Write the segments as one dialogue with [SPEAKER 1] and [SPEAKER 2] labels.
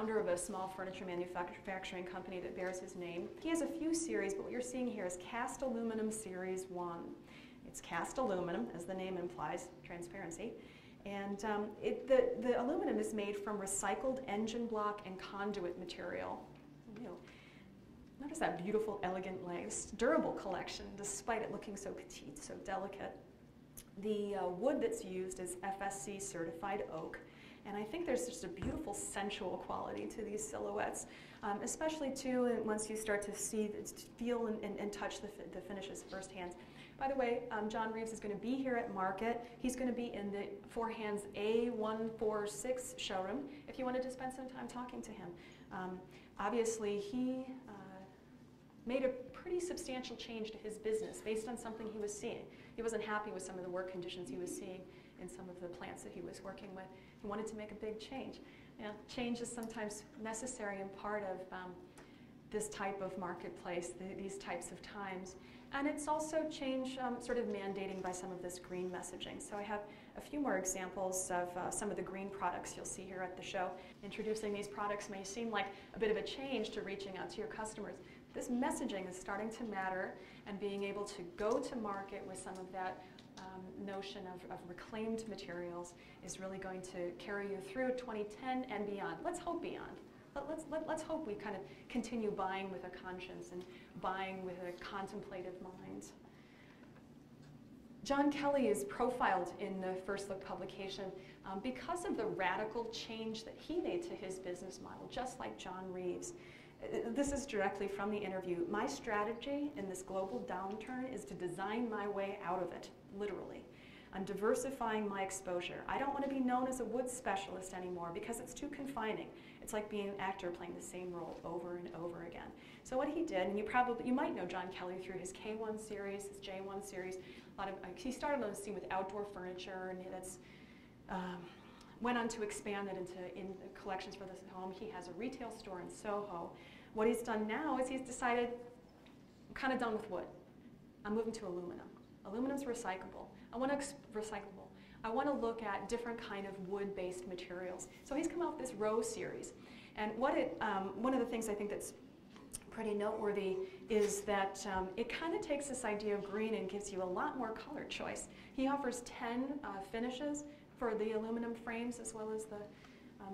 [SPEAKER 1] founder of a small furniture manufacturing company that bears his name. He has a few series, but what you're seeing here is cast aluminum series 1. It's cast aluminum, as the name implies, transparency. And the aluminum is made from recycled engine block and conduit material. You know, notice that beautiful, elegant, nice, durable collection, despite it looking so petite, so delicate. The wood that's used is FSC certified oak. And I think there's just a beautiful sensual quality to these silhouettes, especially too once you start to see, feel and touch the finishes firsthand. By the way, John Reeves is going to be here at Market. He's going to be in the Four Hands A146 showroom if you wanted to spend some time talking to him. Obviously, he made a pretty substantial change to his business based on something he was seeing. He wasn't happy with some of the work conditions he was seeing in some of the plants that he was working with. He wanted to make a big change. You know, change is sometimes necessary and part of this type of marketplace, these types of times. And it's also change sort of mandating by some of this green messaging. So I have a few more examples of some of the green products you'll see here at the show. Introducing these products may seem like a bit of a change to reaching out to your customers. This messaging is starting to matter, and being able to go to market with some of that notion of reclaimed materials is really going to carry you through 2010 and beyond. Let's hope beyond. Let's hope we kind of continue buying with a conscience and buying with a contemplative mind. John Kelly is profiled in the First Look publication because of the radical change that he made to his business model, just like John Reeves. This is directly from the interview. My strategy in this global downturn is to design my way out of it, literally. I'm diversifying my exposure. I don't want to be known as a wood specialist anymore because it's too confining. It's like being an actor playing the same role over and over again. So what he did, and you might know John Kelly through his K1 series, his J1 series. He started on the scene with outdoor furniture, and that's went on to expand it into collections for this home. He has a retail store in Soho. What he's done now is he's decided, I'm kind of done with wood. I'm moving to aluminum. Aluminum's recyclable. I want to look at different kind of wood-based materials. So he's come out with this Row series. And one of the things I think that's pretty noteworthy is that it kind of takes this idea of green and gives you a lot more color choice. He offers 10 finishes for the aluminum frames as well as the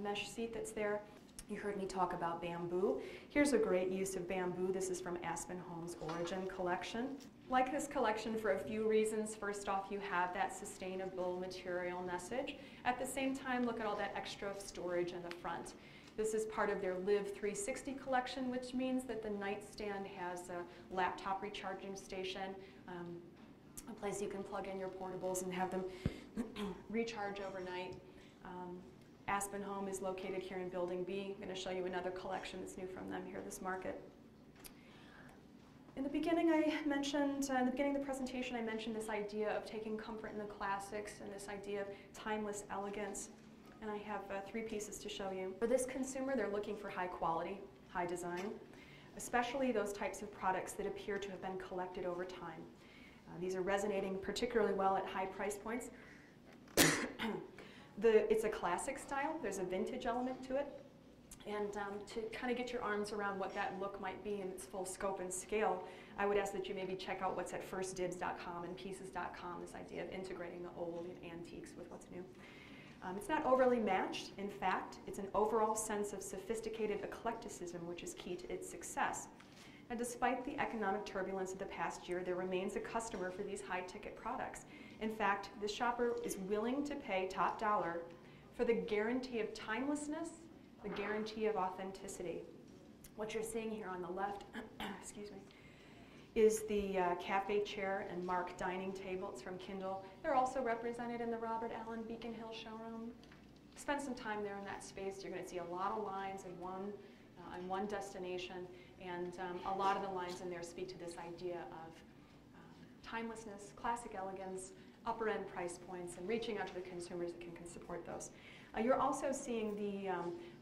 [SPEAKER 1] mesh seat that's there. You heard me talk about bamboo. Here's a great use of bamboo. This is from Aspen Home's Origin collection. Like this collection for a few reasons. First off, you have that sustainable material message. At the same time, look at all that extra storage in the front. This is part of their Live 360 collection, which means that the nightstand has a laptop recharging station, a place you can plug in your portables and have them recharge overnight. Aspen Home is located here in Building B. I'm going to show you another collection that's new from them here this market. In the beginning, in the beginning of the presentation, I mentioned this idea of taking comfort in the classics and this idea of timeless elegance. And I have 3 pieces to show you. For this consumer, they're looking for high quality, high design, especially those types of products that appear to have been collected over time. These are resonating particularly well at high price points. It's a classic style. There's a vintage element to it. And to kind of get your arms around what that look might be in its full scope and scale, I would ask that you maybe check out what's at firstdibs.com and pieces.com, this idea of integrating the old and antiques with what's new. It's not overly matched. In fact, it's an overall sense of sophisticated eclecticism, which is key to its success. And despite the economic turbulence of the past year, there remains a customer for these high-ticket products. In fact, the shopper is willing to pay top dollar for the guarantee of timelessness, the guarantee of authenticity. What you're seeing here on the left, excuse me, is the cafe chair and Mark dining table. It's from Kindle. They're also represented in the Robert Allen Beacon Hill showroom. Spend some time there in that space. You're going to see a lot of lines in one destination, and a lot of the lines in there speak to this idea of timelessness, classic elegance, upper-end price points, and reaching out to the consumers that can support those. You're also seeing the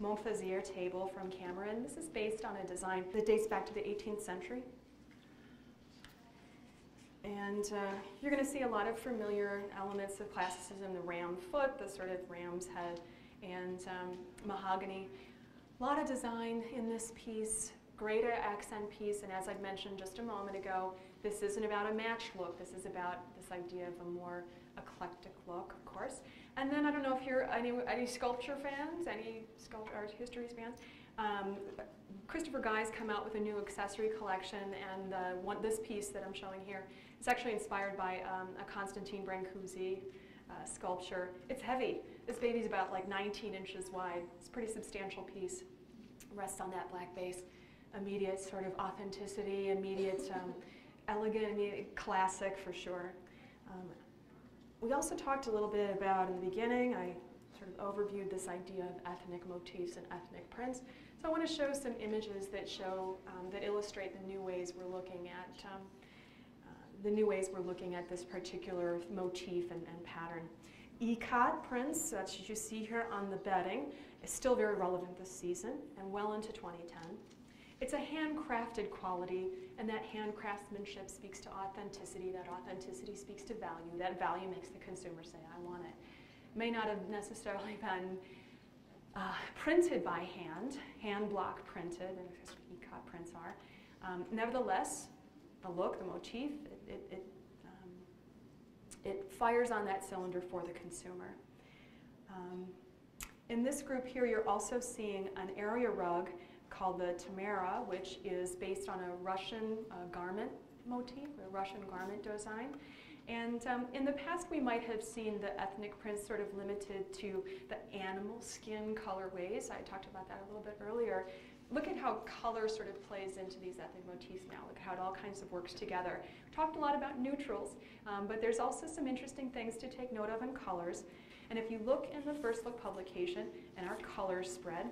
[SPEAKER 1] Montplaisir table from Cameron. This is based on a design that dates back to the 18th century. And you're going to see a lot of familiar elements of classicism, the ram foot, the sort of ram's head, and mahogany. A lot of design in this piece, great accent piece, and as I mentioned just a moment ago, this isn't about a matched look. This is about this idea of a more eclectic look, of course. And then I don't know if you're any sculpture fans, any sculpture art history fans. Christopher Guy's come out with a new accessory collection, and this piece that I'm showing here is actually inspired by a Constantine Brancusi sculpture. It's heavy. This baby's about like 19 inches wide. It's a pretty substantial piece. Rests on that black base. Immediate sort of authenticity, immediate elegant, immediate classic for sure. We also talked a little bit about, in the beginning, I sort of overviewed this idea of ethnic motifs and ethnic prints. So I want to show some images that show, that illustrate the new ways we're looking at this particular motif and pattern. Ikat prints, that's what you see here on the bedding, is still very relevant this season and well into 2010. It's a handcrafted quality, and that handcraftsmanship speaks to authenticity. That authenticity speaks to value. That value makes the consumer say, I want it. May not have necessarily been printed by hand block printed, and that's what ikat prints are. Nevertheless, the look, the motif, it fires on that cylinder for the consumer. In this group here, you're also seeing an area rug called the Tamara, which is based on a Russian garment motif, a Russian garment design. And in the past, we might have seen the ethnic prints sort of limited to the animal skin colorways. I talked about that a little bit earlier. Look at how color sort of plays into these ethnic motifs now. Look how it all kinds of works together. We talked a lot about neutrals, but there's also some interesting things to take note of in colors. And if you look in the First Look publication and our color spread,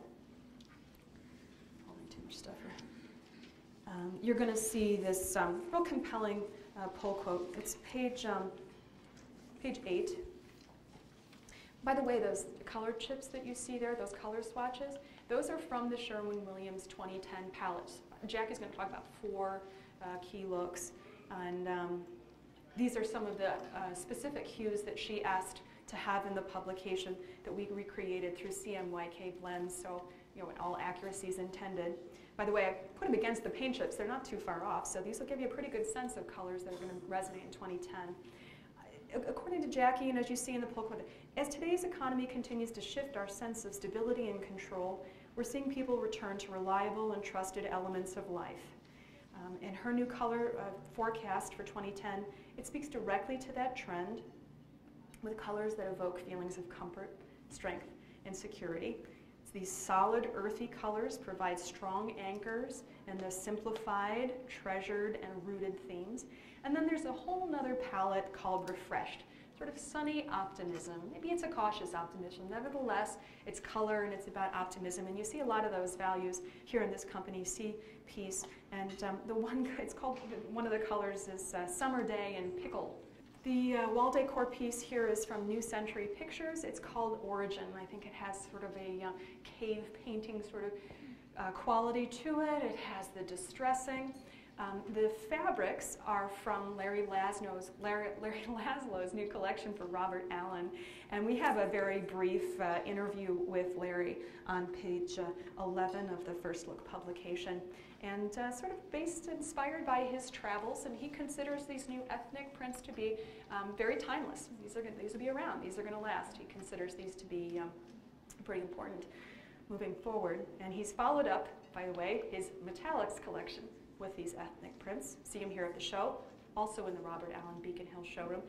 [SPEAKER 1] too much stuff here. You're going to see this real compelling pull quote. It's page 8. By the way, those color chips that you see there, those color swatches, those are from the Sherwin-Williams 2010 palettes. Jack is going to talk about 4 key looks, and these are some of the specific hues that she asked to have in the publication that we recreated through CMYK blends, so in all accuracy is intended. By the way, I put them against the paint chips. They're not too far off, so these will give you a pretty good sense of colors that are going to resonate in 2010. According to Jackie, and as you see in the pull quote, as today's economy continues to shift our sense of stability and control, we're seeing people return to reliable and trusted elements of life. In her new color forecast for 2010, it speaks directly to that trend with colors that evoke feelings of comfort, strength, and security. These solid, earthy colors provide strong anchors in the simplified, treasured, and rooted themes. And then there's a whole nother palette called Refreshed, sort of sunny optimism. Maybe it's a cautious optimism. Nevertheless, it's color and it's about optimism. And you see a lot of those values here in this Company C piece. And it's called, one of the colors is Summer Day and Pickle. The wall decor piece here is from New Century Pictures. It's called Origin. I think it has sort of a cave painting sort of quality to it. It has the distressing. The fabrics are from Larry Laszlo's new collection for Robert Allen. And we have a very brief interview with Larry on page 11 of the First Look publication. And sort of inspired by his travels, and he considers these new ethnic prints to be very timeless. These will be around. These are going to last. He considers these to be pretty important moving forward. And he's followed up, by the way, his metallics collection with these ethnic prints. See them here at the show, also in the Robert Allen Beacon Hill showroom.